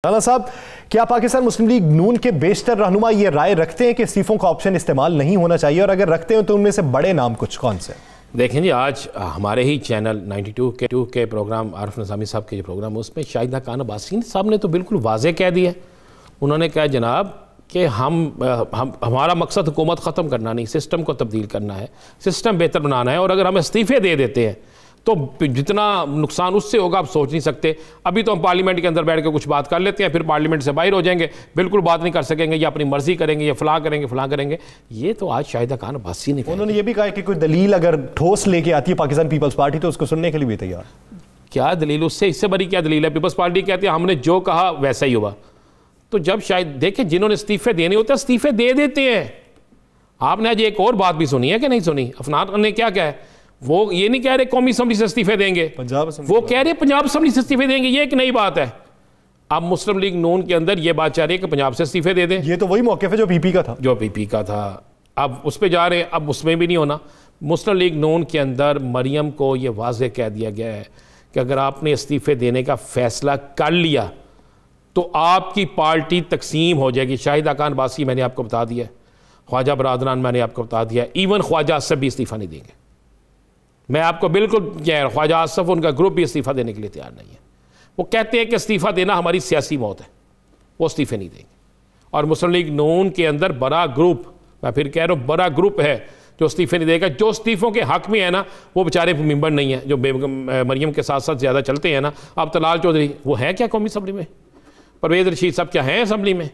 राना साहब, क्या पाकिस्तान मुस्लिम लीग नून के बेशतर रहनुमा ये राय रखते हैं कि इस्तीफों का ऑप्शन इस्तेमाल नहीं होना चाहिए, और अगर रखते हैं तो उनमें से बड़े नाम कुछ कौन से? देखें जी, आज हमारे ही चैनल 92 के प्रोग्राम आरिफ नज़ामी साहब के जो प्रोग्राम है उसमें शाहिदा खान अब्बासी साहब ने तो बिल्कुल वाज़ेह कह दिया। उन्होंने कहा जनाब कि हमारा मकसद हुकूमत ख़त्म करना नहीं, सिस्टम को तब्दील करना है, सिस्टम बेहतर बनाना है, और अगर हम इस्तीफ़े दे देते हैं तो जितना नुकसान उससे होगा आप सोच नहीं सकते। अभी तो हम पार्लियामेंट के अंदर बैठ के कुछ बात कर लेते हैं, फिर पार्लियामेंट से बाहर हो जाएंगे, बिल्कुल बात नहीं कर सकेंगे, या अपनी मर्जी करेंगे, या फलां करेंगे। ये तो आज शाहिदा खान अब्बासी ने उन्होंने ये भी कहा कि कोई दलील अगर ठोस लेके आती है पाकिस्तान पीपल्स पार्टी तो उसको सुनने के लिए भी तैयार। क्या दलील, उससे इससे बड़ी क्या दलील है? पीपल्स पार्टी कहती है हमने जो कहा वैसा ही हुआ। तो जब शायद देखें जिन्होंने इस्तीफे देने होते हैं इस्तीफे दे देते हैं। आपने आज एक और बात भी सुनी है कि नहीं सुनी? अफनान ने क्या कहा है? वो ये नहीं कह रहे कौमी असम्बली से इस्तीफे देंगे, वो कह रहे पंजाब असम्बली से इस्तीफे देंगे। ये एक नई बात है। अब मुस्लिम लीग नून के अंदर ये बात चाह रही है कि पंजाब से इस्तीफे दे दें। ये तो वही मौक़िफ़ है जो पीपी का था, अब उस पर जा रहे हैं, अब उसमें भी नहीं होना। मुस्लिम लीग नून के अंदर मरियम को ये वाज़ेह कह दिया गया है कि अगर आपने इस्तीफे देने का फैसला कर लिया तो आपकी पार्टी तकसीम हो जाएगी। शाहिदा खान अब्बासी मैंने आपको बता दिया, ख्वाजा बरादरान मैंने आपको बता दिया, इवन ख्वाजा आसफ भी इस्तीफ़ा नहीं देंगे। मैं आपको बिल्कुल कह रहा हूँ, ख्वाजा आसफ उनका ग्रुप भी इस्तीफ़ा देने के लिए तैयार नहीं है। वो कहते हैं कि इस्तीफ़ा देना हमारी सियासी मौत है, वो इस्तीफ़े नहीं देंगे। और मुस्लिम लीग नून के अंदर बड़ा ग्रुप, मैं फिर कह रहा हूँ बड़ा ग्रुप है जो इस्तीफ़े नहीं देगा। जो इस्तीफ़ों के हक़ में है ना वो बेचारे मेंबर नहीं है, जो मरियम के साथ साथ ज़्यादा चलते हैं ना। अब तलाल चौधरी वो है क्या कौमी असम्बली में? परवेज़ रशीद साहब क्या हैं असम्बली में?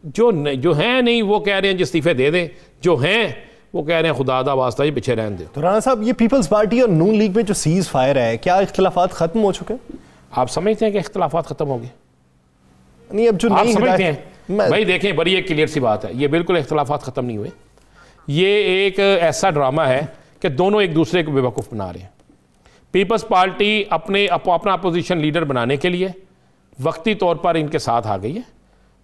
जो हैं नहीं वो कह रहे हैं इस्तीफ़े दे दें, जो हैं वो कह रहे हैं खुदा दा वास्ता ही पीछे रहने दे। तो राना साहब, ये पीपल्स पार्टी और नून लीग में जो सीज़ फायर है, क्या इख्तिलाफात खत्म हो चुके हैं? आप समझते हैं कि इख्तिलाफात खत्म हो गए? नहीं, अब जो आप समझते हैं भाई, देखें बड़ी एक क्लियर सी बात है, ये बिल्कुल इख्तिलाफात खत्म नहीं हुए। ये एक ऐसा ड्रामा है कि दोनों एक दूसरे को बेवकूफ़ बना रहे हैं। पीपल्स पार्टी अपना अपोजिशन लीडर बनाने के लिए वक्ती तौर पर इनके साथ आ गई है,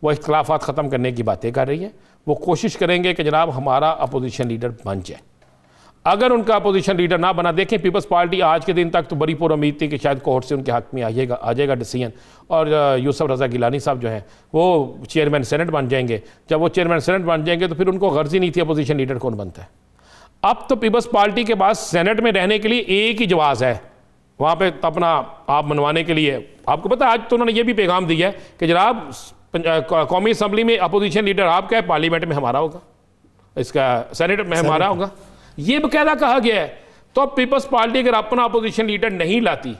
वो इख्तिलाफात ख़त्म करने की बातें कर रही है। वो कोशिश करेंगे कि जनाब हमारा अपोजिशन लीडर बन जाए। अगर उनका अपोजिशन लीडर ना बना, देखें पीपल्स पार्टी आज के दिन तक तो बड़ी पुरुम्मीद थी कि शायद कोर्ट से उनके हक़ में आ जाएगा डिसीजन, और यूसुफ रज़ा गिलानी साहब जो हैं वो चेयरमैन सेनेट बन जाएंगे। जब वो चेयरमैन सेनेट बन जाएंगे तो फिर उनको गर्जी नहीं थी अपोजिशन लीडर कौन बनता है। अब तो पीपल्स पार्टी के पास सेनेट में रहने के लिए एक ही जवाज़ है, वहाँ पर अपना आप मनवाने के लिए। आपको पता है आज तो उन्होंने ये भी पैगाम दिया है कि जनाब कौमी असम्बली में अपोजिशन लीडर आपका है, पार्लियामेंट में हमारा होगा, इसका सेनेट में हमारा होगा, ये बकायदा कहा गया है। तो अब पीपल्स पार्टी अगर अपना अपोजिशन लीडर नहीं लाती,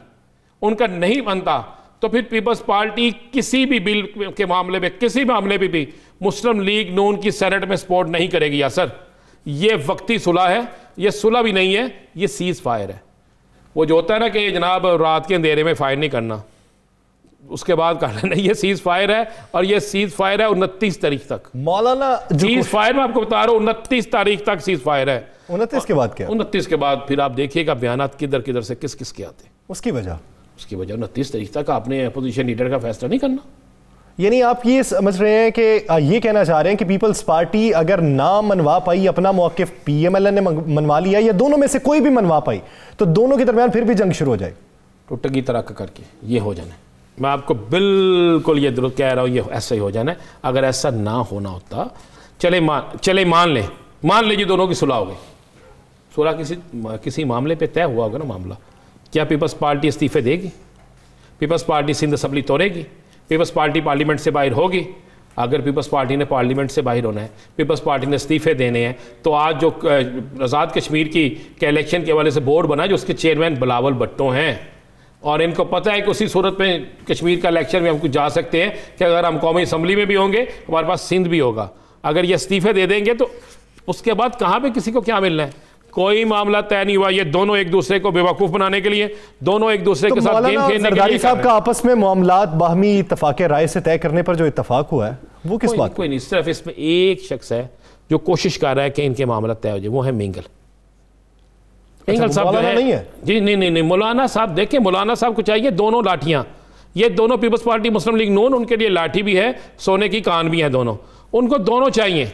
उनका नहीं बनता, तो फिर पीपल्स पार्टी किसी भी बिल के मामले में, किसी मामले में भी मुस्लिम लीग नून की सेनेट में सपोर्ट नहीं करेगी। या सर, ये वक्ती सुलह है, ये सुलह भी नहीं है, ये सीज फायर है। वो जो होता है ना कि जनाब रात के अंधेरे में फायर नहीं करना, उसके बाद कहा नहीं, ये सीज फायर है, और ये सीज फायर है 29 तारीख तक। मौलाना सीज फायर मैं आपको बता रहा हूँ 29 तारीख तक सीज फायर है। 29 के बाद क्या? 29 के बाद फिर आप देखिएगा बयानात किधर किधर से किस किस के आते हैं। उसकी वजह 29 तारीख तक आपने अपोजिशन लीडर का फैसला नहीं करना। यानी आप ये समझ रहे हैं कि ये कहना चाह रहे हैं कि पीपल्स पार्टी अगर ना मनवा पाई अपना मौक़िफ़, PMLN ने मनवा लिया, या दोनों में से कोई भी मनवा पाई, तो दोनों के दरमियान फिर भी जंग शुरू हो जाए, टुटगी तरह का करके ये हो जाना। मैं आपको बिल्कुल ये दुरुस्त कह रहा हूँ, ये ऐसा ही हो जाना है। अगर ऐसा ना होना होता, चले मान लीजिए दोनों की सुलह हो गई, सुलह किसी मामले पे तय हुआ होगा ना मामला, क्या पीपल्स पार्टी इस्तीफे देगी? पीपल्स पार्टी सिंध असम्बली तोड़ेगी? पीपल्स पार्टी पार्लियामेंट से बाहर होगी? अगर पीपल्स पार्टी ने पार्लियामेंट से बाहर होना है, पीपल्स पार्टी ने इस्तीफे देने हैं, तो आज जो आज़ाद कश्मीर की इलेक्शन के हवाले से बोर्ड बना, जो उसके चेयरमैन बिलावल भुट्टो हैं, और इनको पता है कि उसी सूरत में कश्मीर का इलेक्शन में हम कुछ जा सकते हैं कि अगर हम कौमी असम्बली में भी होंगे, हमारे पास सिंध भी होगा। अगर ये इस्तीफे दे देंगे तो उसके बाद कहाँ पे किसी को क्या मिलना है? कोई मामला तय नहीं हुआ। ये दोनों एक दूसरे को बेवकूफ़ बनाने के लिए, दोनों एक दूसरे के साथ गेम खेलने के लिए। साहब का आपस में मामलात बाहमी इत्तफाक राय से तय करने पर जो इत्तफाक हुआ है वो किस बात? कोई नहीं, सिर्फ इसमें एक शख्स है जो कोशिश कर रहा है कि इनके मामला तय हो जाए, वो है मिंगल साहब नहीं है जी। नहीं, मौलाना साहब देखें, मौलाना साहब को चाहिए दोनों लाठियां। ये दोनों पीपल्स पार्टी मुस्लिम लीग नून, उनके लिए लाठी भी है, सोने की कान भी है, दोनों उनको दोनों चाहिए।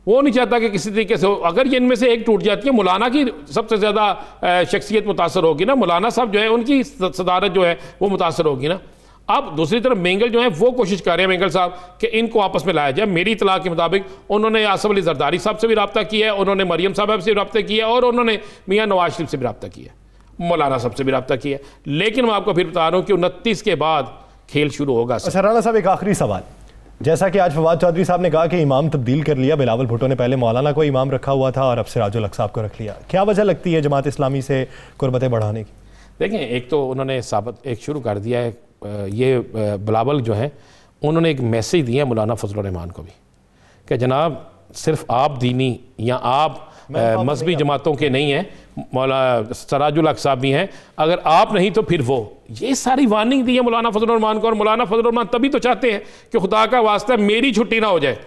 वो नहीं चाहता कि किसी तरीके से हो। अगर ये इनमें से एक टूट जाती है, मौलाना की सबसे ज़्यादा शख्सियत मुतासर होगी ना, मौलाना साहब जो है उनकी सदारत जो है वो मुतासर होगी ना। अब दूसरी तरफ मेंगल जो है वो कोशिश कर रहे हैं, मेंगल साहब, कि इनको आपस में लाया जाए। मेरी इतला के मुताबिक उन्होंने आसफ अली जरदारी साहब से भी रब्ता किया है, उन्होंने मरियम साहब से भी रब्ता किया है, और उन्होंने मियाँ नवाज शरीफ से भी रब्ता किया है, मौलाना साहब से भी रब्ता किया है। लेकिन मैं आपको फिर बता रहा हूँ कि 29 के बाद खेल शुरू होगा। राना साहब, एक आखिरी सवाल, जैसा कि आज फवाद चौधरी साहब ने कहा कि इमाम तब्दील कर लिया, बिलावल भुट्टो ने पहले मौलाना को इमाम रखा हुआ था और अब सिराजुल हक साहब को रख लिया, क्या वजह लगती है जमात इस्लामी से कुर्बतें बढ़ाने की? देखें, एक तो उन्होंने साबित एक शुरू कर दिया है, ये बिलावल जो है उन्होंने एक मैसेज दिया मौलाना फजलुर रहमान को भी कि जनाब सिर्फ आप दीनी या आप मजहबी जमातों के नहीं हैं, मौलाना सिराजुल हक साहब भी हैं, अगर आप नहीं तो फिर वो, ये सारी वार्निंग दी है मौलाना फजलुर रहमान को। और मौलाना फजलुर रहमान तभी तो चाहते हैं कि खुदा का वास्ता मेरी छुट्टी ना हो जाए,